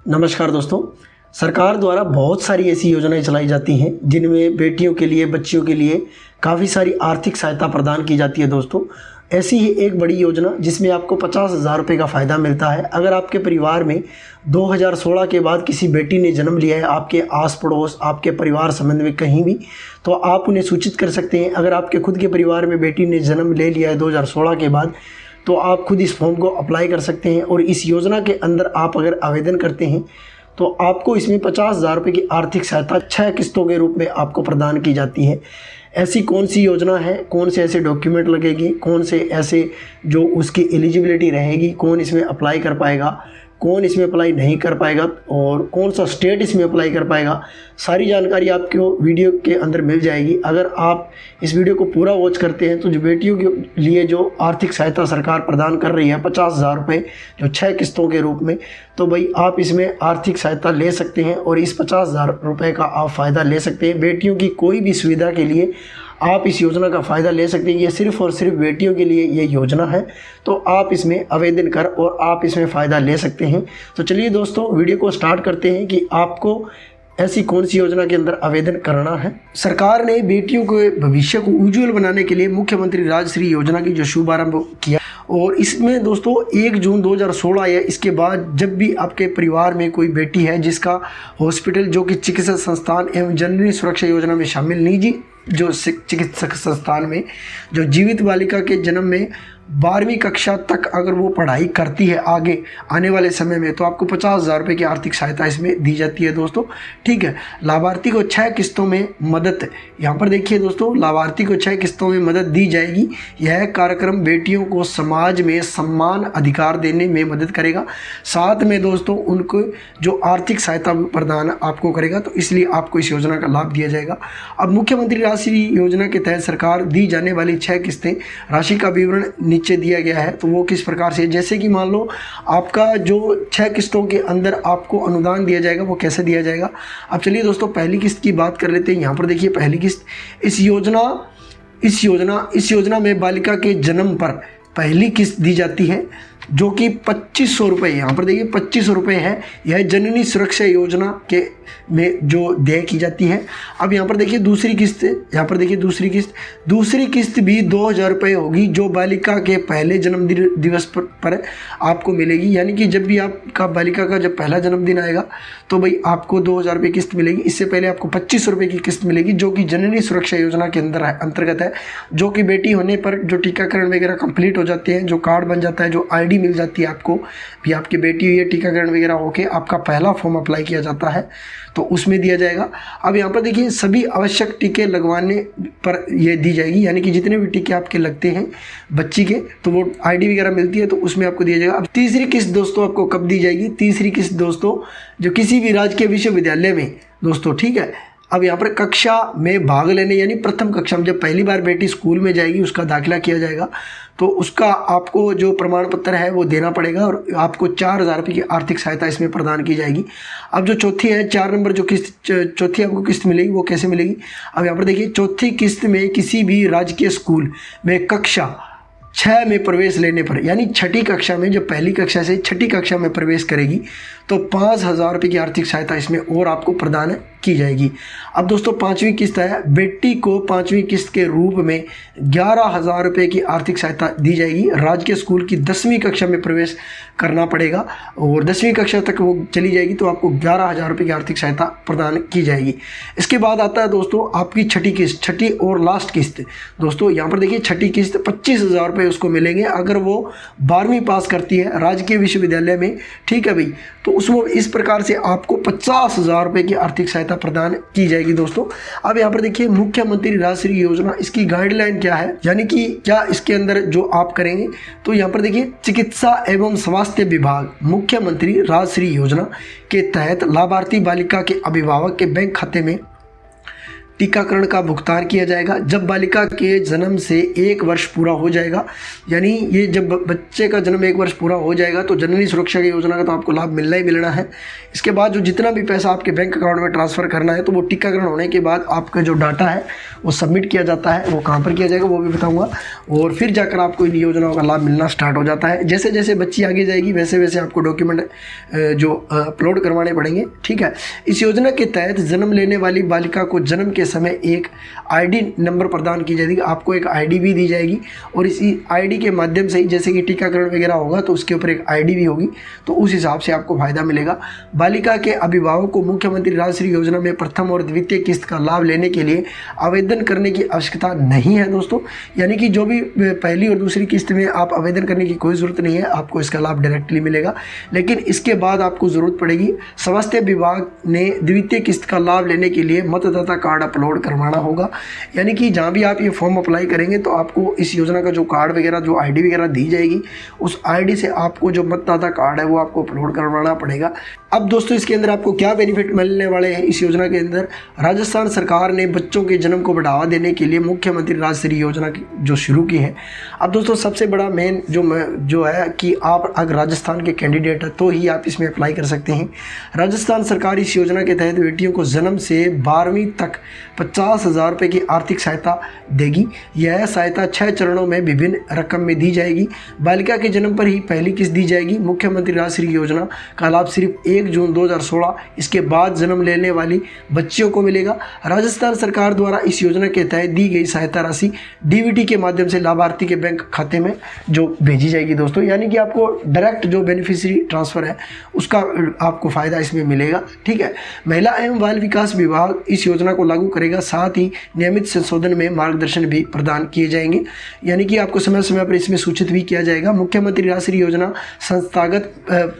नमस्कार दोस्तों। सरकार द्वारा बहुत सारी ऐसी योजनाएं चलाई जाती हैं जिनमें बेटियों के लिए, बच्चियों के लिए काफ़ी सारी आर्थिक सहायता प्रदान की जाती है। दोस्तों, ऐसी ही एक बड़ी योजना जिसमें आपको 50,000 रुपये का फ़ायदा मिलता है। अगर आपके परिवार में 2016 के बाद किसी बेटी ने जन्म लिया है, आपके आस पड़ोस, आपके परिवार संबंध में कहीं भी, तो आप उन्हें सूचित कर सकते हैं। अगर आपके खुद के परिवार में बेटी ने जन्म ले लिया है 2016 के बाद, तो आप खुद इस फॉर्म को अप्लाई कर सकते हैं। और इस योजना के अंदर आप अगर आवेदन करते हैं तो आपको इसमें 50,000 रुपये की आर्थिक सहायता 6 किस्तों के रूप में आपको प्रदान की जाती है। ऐसी कौन सी योजना है, कौन से ऐसे डॉक्यूमेंट लगेगी, कौन से ऐसे जो उसकी एलिजिबिलिटी रहेगी, कौन इसमें अप्लाई कर पाएगा, कौन इसमें अप्लाई नहीं कर पाएगा और कौन सा स्टेट इसमें अप्लाई कर पाएगा, सारी जानकारी आपको वीडियो के अंदर मिल जाएगी। अगर आप इस वीडियो को पूरा वॉच करते हैं तो जो बेटियों के लिए जो आर्थिक सहायता सरकार प्रदान कर रही है 50,000 रुपये, जो 6 किस्तों के रूप में, तो भाई आप इसमें आर्थिक सहायता ले सकते हैं और इस 50,000 रुपये का आप फ़ायदा ले सकते हैं। बेटियों की कोई भी सुविधा के लिए आप इस योजना का फ़ायदा ले सकते हैं। ये सिर्फ़ और सिर्फ बेटियों के लिए ये योजना है, तो आप इसमें आवेदन कर और आप इसमें फ़ायदा ले सकते हैं। तो चलिए दोस्तों, वीडियो को स्टार्ट करते हैं कि आपको ऐसी कौन सी योजना के अंदर आवेदन करना है। सरकार ने बेटियों के भविष्य को उज्ज्वल बनाने के लिए मुख्यमंत्री राजश्री योजना की जो शुभारंभ किया, और इसमें दोस्तों 1 जून 2016 या इसके बाद जब भी आपके परिवार में कोई बेटी है जिसका हॉस्पिटल जो कि चिकित्सा संस्थान एवं जननी सुरक्षा योजना में शामिल निजी जो चिकित्सक संस्थान में जो जीवित बालिका के जन्म में 12वीं कक्षा तक अगर वो पढ़ाई करती है आगे आने वाले समय में, तो आपको 50,000 रुपये की आर्थिक सहायता इसमें दी जाती है दोस्तों। ठीक है, लाभार्थी को 6 किस्तों में मदद, यहाँ पर देखिए दोस्तों, लाभार्थी को 6 किस्तों में मदद दी जाएगी। यह कार्यक्रम बेटियों को समाज में सम्मान अधिकार देने में मदद करेगा, साथ में दोस्तों उनको जो आर्थिक सहायता प्रदान आपको करेगा, तो इसलिए आपको इस योजना का लाभ दिया जाएगा। अब मुख्यमंत्री राशि योजना के तहत सरकार दी जाने वाली 6 किस्तें, राशि का विवरण नीचे दिया गया है। तो वो किस प्रकार से, जैसे कि मान लो आपका जो 6 किस्तों के अंदर आपको अनुदान दिया जाएगा, वो कैसे दिया जाएगा। अब चलिए दोस्तों पहली किस्त की बात कर लेते हैं। यहाँ पर देखिए पहली किस्त, इस योजना में बालिका के जन्म पर पहली किस्त दी जाती है जो कि 2500 रुपये, यहाँ पर देखिए 2500 रुपये है। यह जननी सुरक्षा योजना के में जो देय की जाती है। अब यहाँ पर देखिए दूसरी किस्त, यहाँ पर देखिए दूसरी किस्त भी 2,000 रुपये होगी जो बालिका के पहले जन्मदिन दिवस पर आपको मिलेगी। यानी कि जब भी आपका बालिका का जब पहला जन्मदिन आएगा तो भाई आपको 2,000 रुपये किस्त मिलेगी। इससे पहले आपको 2500 रुपये की किस्त मिलेगी जो कि जननी सुरक्षा योजना के अंतर्गत है, जो कि बेटी होने पर जो टीकाकरण वगैरह कंप्लीट हो जाते हैं, जो कार्ड बन जाता है, जो ID मिल जाती है आपको, भी आपकी बेटी हुई है, टीकाकरण वगैरह होके आपका पहला फॉर्म अप्लाई किया जाता है, तो उसमें दिया जाएगा। अब यहाँ पर देखिए सभी आवश्यक टीके लगवाने पर ये दी जाएगी, यानी कि जितने भी टीके आपके लगते हैं बच्ची के, तो वो ID वगैरह मिलती है, तो उसमें आपको दिया जाएगा। अब तीसरी किस्त दोस्तों आपको कब दी जाएगी। तीसरी किस्त दोस्तों जो किसी भी राजकीय विश्वविद्यालय में दोस्तों, ठीक है, अब यहाँ पर कक्षा में भाग लेने, यानी प्रथम कक्षा में जब पहली बार बेटी स्कूल में जाएगी, उसका दाखिला किया जाएगा, तो उसका आपको जो प्रमाण पत्र है वो देना पड़ेगा और आपको 4,000 रुपये की आर्थिक सहायता इसमें प्रदान की जाएगी। अब जो चौथी है, 4 नंबर जो किस्त, चौथी आपको किस्त मिलेगी, वो कैसे मिलेगी। अब यहाँ पर देखिए चौथी किस्त में किसी भी राजकीय स्कूल में कक्षा 6 में प्रवेश लेने पर, यानी 6ठी कक्षा में, जब पहली कक्षा से 6ठी कक्षा में प्रवेश करेगी, तो 5,000 रुपये की आर्थिक सहायता इसमें और आपको प्रदान की जाएगी। अब दोस्तों 5वीं किस्त है, बेटी को 5वीं किस्त के रूप में 11,000 रुपये की आर्थिक सहायता दी जाएगी। राजकीय स्कूल की 10वीं कक्षा में प्रवेश करना पड़ेगा और 10वीं कक्षा तक वो चली जाएगी, तो आपको 11,000 रुपये की आर्थिक सहायता प्रदान की जाएगी। इसके बाद आता है दोस्तों आपकी 6ठी किस्त, 6ठी और लास्ट किस्त दोस्तों। यहाँ पर देखिए 6ठी किस्त 25,000 रुपये उसको मिलेंगे अगर वो 12वीं पास करती है राजकीय विश्वविद्यालय में, ठीक है भाई। तो उसमें इस प्रकार से आपको 50,000 रुपये की आर्थिक सहायता प्रदान की जाएगी दोस्तों। अब यहाँ पर देखिए मुख्यमंत्री राजश्री योजना, इसकी गाइडलाइन क्या है, यानी कि क्या इसके अंदर जो आप करेंगे, तो यहाँ पर देखिए चिकित्सा एवं स्वास्थ्य विभाग मुख्यमंत्री राजश्री योजना के तहत लाभार्थी बालिका के अभिभावक के बैंक खाते में टीकाकरण का भुगतान किया जाएगा जब बालिका के जन्म से 1 वर्ष पूरा हो जाएगा। यानी ये जब बच्चे का जन्म 1 वर्ष पूरा हो जाएगा तो जननी सुरक्षा की योजना का तो आपको लाभ मिलना ही मिलना है। इसके बाद जो जितना भी पैसा आपके बैंक अकाउंट में ट्रांसफ़र करना है तो वो टीकाकरण होने के बाद आपका जो डाटा है वो सबमिट किया जाता है। वो कहाँ पर किया जाएगा वो भी बताऊँगा, और फिर जाकर आपको इन योजनाओं का लाभ मिलना स्टार्ट हो जाता है। जैसे जैसे बच्ची आगे जाएगी वैसे वैसे आपको डॉक्यूमेंट जो अपलोड करवाने पड़ेंगे, ठीक है। इस योजना के तहत जन्म लेने वाली बालिका को जन्म के समय एक आईडी नंबर प्रदान की जाएगी। आपको एक आईडी भी दी जाएगी और इसी आईडी के माध्यम से ही जैसे कि टीकाकरण वगैरह होगा तो उसके ऊपर एक आईडी भी होगी, तो उस हिसाब से आपको फ़ायदा मिलेगा। बालिका के अभिभावक को मुख्यमंत्री राजश्री योजना में प्रथम और द्वितीय किस्त का लाभ लेने के लिए आवेदन करने की आवश्यकता नहीं है दोस्तों। यानी कि जो भी पहली और दूसरी किस्त में आप आवेदन करने की कोई ज़रूरत नहीं है, आपको इसका लाभ डायरेक्टली मिलेगा। लेकिन इसके बाद आपको ज़रूरत पड़ेगी, स्वास्थ्य विभाग ने द्वितीय किस्त का लाभ लेने के लिए मतदाता कार्ड अपलोड करवाना होगा। यानी कि जहाँ भी आप ये फॉर्म अप्लाई करेंगे तो आपको इस योजना का जो कार्ड वगैरह जो आईडी वगैरह दी जाएगी उस आईडी से आपको जो मतदाता कार्ड है वो आपको अपलोड करवाना पड़ेगा। अब दोस्तों इसके अंदर आपको क्या बेनिफिट मिलने वाले हैं इस योजना के अंदर, राजस्थान सरकार ने बच्चों के जन्म को बढ़ावा देने के लिए मुख्यमंत्री राजश्री योजना जो शुरू की है। अब दोस्तों सबसे बड़ा मेन जो है कि आप अगर राजस्थान के कैंडिडेट है तो ही आप इसमें अप्लाई कर सकते हैं। राजस्थान सरकार इस योजना के तहत बेटियों को जन्म से 12वीं तक 50,000 रुपये की आर्थिक सहायता देगी। यह सहायता 6 चरणों में विभिन्न रकम में दी जाएगी। बालिका के जन्म पर ही पहली किस्त दी जाएगी। मुख्यमंत्री राजश्री योजना का लाभ सिर्फ 1 जून 2016 इसके बाद जन्म लेने वाली बच्चियों को मिलेगा। राजस्थान सरकार द्वारा इस योजना के तहत दी गई सहायता राशि डीबीटी के माध्यम से लाभार्थी के बैंक खाते में जो भेजी जाएगी दोस्तों। यानी कि आपको डायरेक्ट जो बेनिफिशियरी ट्रांसफ़र है उसका आपको फ़ायदा इसमें मिलेगा, ठीक है। महिला एवं बाल विकास विभाग इस योजना को लागू करेगा, साथ ही नियमित संशोधन में मार्गदर्शन भी प्रदान किए जाएंगे। यानी कि आपको समय समय पर इसमें सूचित भी किया जाएगा। मुख्यमंत्री राजश्री योजना संस्थागत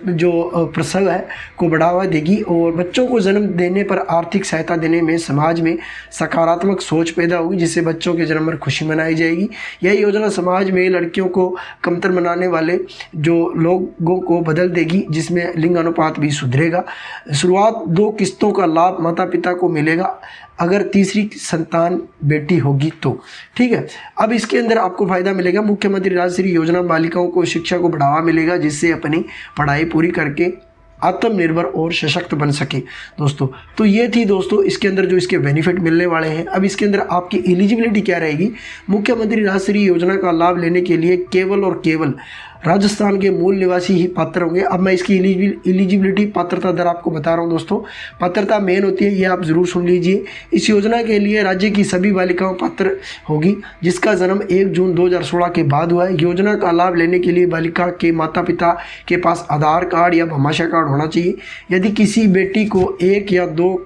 जो प्रसव है को बढ़ावा देगी और बच्चों को जन्म देने पर आर्थिक सहायता देने में समाज में सकारात्मक सोच पैदा होगी, जिससे बच्चों के जन्म पर खुशी मनाई जाएगी। यह योजना समाज में लड़कियों को कमतर बनाने वाले जो लोगों को बदल देगी, जिसमें लिंग अनुपात भी सुधरेगा। शुरुआत 2 किस्तों का लाभ माता पिता को मिलेगा अगर तीसरी संतान बेटी होगी तो, ठीक है। अब इसके अंदर आपको फ़ायदा मिलेगा। मुख्यमंत्री राजश्री योजना बालिकाओं को शिक्षा को बढ़ावा मिलेगा, जिससे अपनी पढ़ाई पूरी करके आत्मनिर्भर और सशक्त बन सके दोस्तों। तो ये थी दोस्तों इसके अंदर जो इसके बेनिफिट मिलने वाले हैं। अब इसके अंदर आपकी एलिजिबिलिटी क्या रहेगी। मुख्यमंत्री राजश्री योजना का लाभ लेने के लिए केवल और केवल राजस्थान के मूल निवासी ही पात्र होंगे। अब मैं इसकी एलिजिबिलिटी पात्रता दर आपको बता रहा हूँ दोस्तों। पात्रता मेन होती है, ये आप ज़रूर सुन लीजिए। इस योजना के लिए राज्य की सभी बालिकाओं पात्र होगी जिसका जन्म 1 जून 2016 के बाद हुआ है। योजना का लाभ लेने के लिए बालिका के माता पिता के पास आधार कार्ड या भामाशाह कार्ड होना चाहिए। यदि किसी बेटी को 1 या 2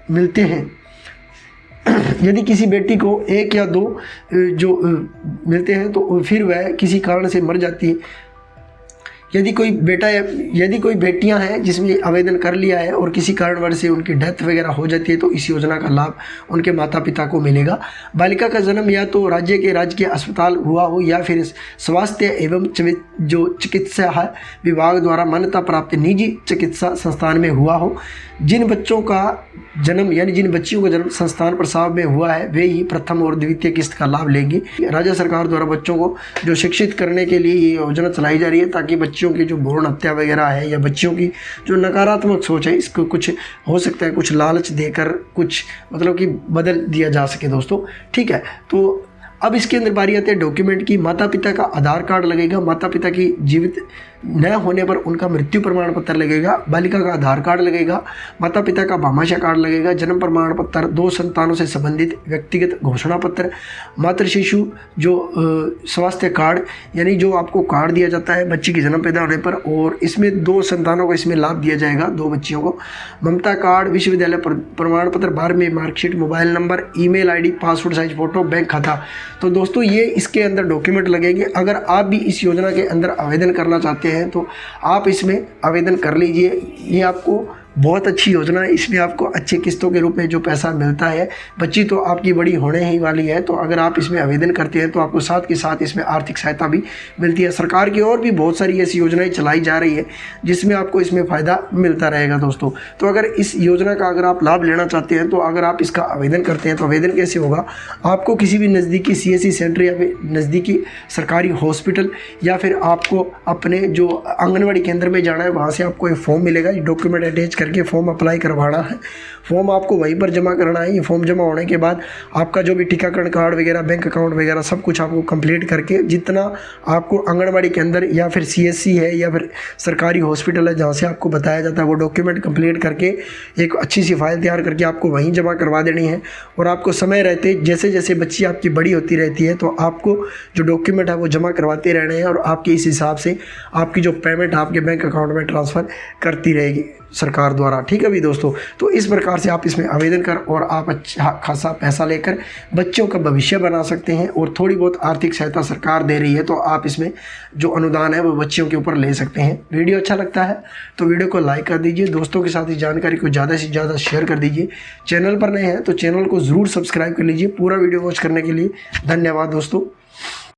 मिलते हैं, यदि किसी बेटी को 1 या 2 जो मिलते हैं तो फिर वह किसी कारण से मर जाती है। यदि कोई बेटियां हैं जिसमें आवेदन कर लिया है और किसी कारणवश से उनकी डेथ वगैरह हो जाती है तो इस योजना का लाभ उनके माता पिता को मिलेगा। बालिका का जन्म या तो राज्य के राजकीय अस्पताल हुआ हो या फिर स्वास्थ्य एवं जो चिकित्सा विभाग द्वारा मान्यता प्राप्त निजी चिकित्सा संस्थान में हुआ हो। जिन बच्चों का जन्म यानी जिन बच्चियों का जन्म संस्थान प्रसाव में हुआ है वे ही प्रथम और द्वितीय किस्त का लाभ लेंगे। राज्य सरकार द्वारा बच्चों को जो शिक्षित करने के लिए ये योजना चलाई जा रही है ताकि बच्चियों की जो भ्रूण हत्या वगैरह है या बच्चियों की जो नकारात्मक सोच है इसको कुछ हो सकता है कुछ लालच देकर कुछ मतलब कि बदल दिया जा सके दोस्तों, ठीक है। तो अब इसके अंदर बारी आती है डॉक्यूमेंट की। माता पिता का आधार कार्ड लगेगा, माता पिता की जीवित न होने पर उनका मृत्यु प्रमाण पत्र लगेगा, बालिका का आधार कार्ड लगेगा, माता पिता का भामाशाह कार्ड लगेगा, जन्म प्रमाण पत्र, 2 संतानों से संबंधित व्यक्तिगत घोषणा पत्र, मातृ शिशु जो स्वास्थ्य कार्ड यानी जो आपको कार्ड दिया जाता है बच्ची की जन्म पैदा होने पर, और इसमें 2 संतानों को इसमें लाभ दिया जाएगा, 2 बच्चियों को। ममता कार्ड, विश्वविद्यालय प्रमाण पत्र, 12वीं marksheet, mobile number, email ID, passport size photo, bank खाता। तो दोस्तों ये इसके अंदर डॉक्यूमेंट लगेंगे। अगर आप भी इस योजना के अंदर आवेदन करना चाहते हैं तो आप इसमें आवेदन कर लीजिए। ये आपको बहुत अच्छी योजना है। इसमें आपको अच्छे किस्तों के रूप में जो पैसा मिलता है, बच्ची तो आपकी बड़ी होने ही वाली है, तो अगर आप इसमें आवेदन करते हैं तो आपको साथ के साथ इसमें आर्थिक सहायता भी मिलती है। सरकार की और भी बहुत सारी ऐसी योजनाएं चलाई जा रही है जिसमें आपको इसमें फ़ायदा मिलता रहेगा दोस्तों। तो अगर इस योजना का अगर आप लाभ लेना चाहते हैं तो अगर आप इसका आवेदन करते हैं तो आवेदन कैसे होगा, आपको किसी भी नज़दीकी CSC सेंटर या फिर नज़दीकी सरकारी हॉस्पिटल या फिर आपको अपने जो आंगनवाड़ी केंद्र में जाना है, वहाँ से आपको एक फॉर्म मिलेगा। ये डॉक्यूमेंट अटैच करके फॉर्म अप्लाई करवाना है, फॉर्म आपको वहीं पर जमा करना है। ये फॉर्म जमा होने के बाद आपका जो भी टीकाकरण कार्ड वगैरह, बैंक अकाउंट वगैरह सब कुछ आपको कंप्लीट करके, जितना आपको आंगनवाड़ी के अंदर या फिर CSC है या फिर सरकारी हॉस्पिटल है जहाँ से आपको बताया जाता है, वो डॉक्यूमेंट कंप्लीट करके एक अच्छी सी फाइल तैयार करके आपको वहीं जमा करवा देनी है। और आपको समय रहते जैसे जैसे बच्ची आपकी बड़ी होती रहती है तो आपको जो डॉक्यूमेंट है वो जमा करवाते रहने हैं और आपके इस हिसाब से आपकी जो पेमेंट आपके बैंक अकाउंट में ट्रांसफ़र करती रहेगी सरकार द्वारा। ठीक है भी दोस्तों, तो इस प्रकार से आप इसमें आवेदन कर और आप अच्छा खासा पैसा लेकर बच्चों का भविष्य बना सकते हैं। और थोड़ी बहुत आर्थिक सहायता सरकार दे रही है तो आप इसमें जो अनुदान है वो बच्चियों के ऊपर ले सकते हैं। वीडियो अच्छा लगता है तो वीडियो को लाइक कर दीजिए, दोस्तों के साथ इस जानकारी को ज़्यादा से ज़्यादा शेयर कर दीजिए। चैनल पर नए हैं तो चैनल को ज़रूर सब्सक्राइब कर लीजिए। पूरा वीडियो वॉच करने के लिए धन्यवाद दोस्तों।